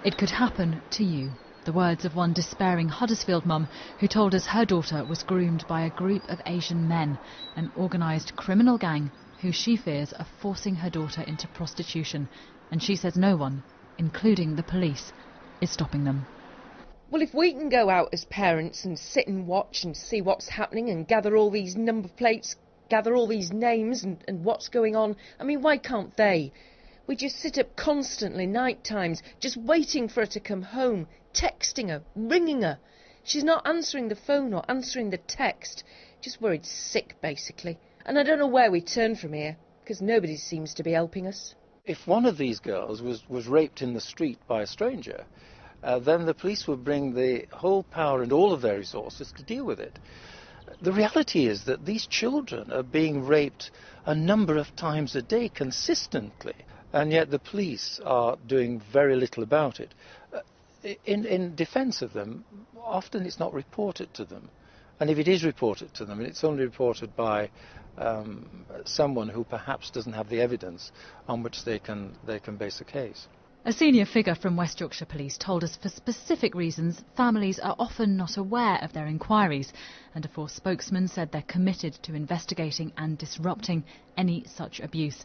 It could happen to you. The words of one despairing Huddersfield mum who told us her daughter was groomed by a group of Asian men, an organised criminal gang who she fears are forcing her daughter into prostitution. And she says no one, including the police, is stopping them. Well, if we can go out as parents and sit and watch and see what's happening and gather all these number plates, gather all these names and what's going on, I mean, why can't they? We just sit up constantly, night times, just waiting for her to come home, texting her, ringing her. She's not answering the phone or answering the text, just worried sick, basically. And I don't know where we turn from here, because nobody seems to be helping us. If one of these girls was raped in the street by a stranger, then the police would bring the whole power and all of their resources to deal with it. The reality is that these children are being raped a number of times a day consistently, and yet the police are doing very little about it. In defence of them, often it's not reported to them. And if it is reported to them, it's only reported by someone who perhaps doesn't have the evidence on which they can base a case. A senior figure from West Yorkshire Police told us for specific reasons families are often not aware of their inquiries, and a Force spokesman said they're committed to investigating and disrupting any such abuse.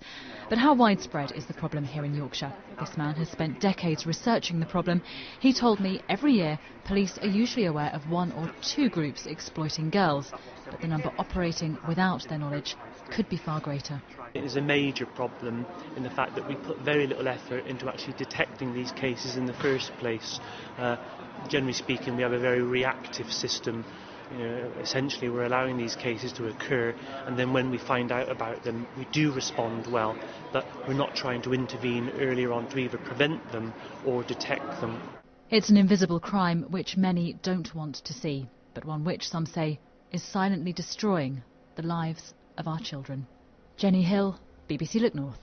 But how widespread is the problem here in Yorkshire? This man has spent decades researching the problem. He told me every year police are usually aware of 1 or 2 groups exploiting girls, but the number operating without their knowledge could be far greater. It is a major problem in the fact that we put very little effort into actually detecting these cases in the first place. Generally speaking, we have a very reactive system. Essentially, we're allowing these cases to occur, and then when we find out about them, we do respond well, but we're not trying to intervene earlier on to either prevent them or detect them. It's an invisible crime which many don't want to see, but one which some say is silently destroying the lives of our children. Jenny Hill, BBC Look North.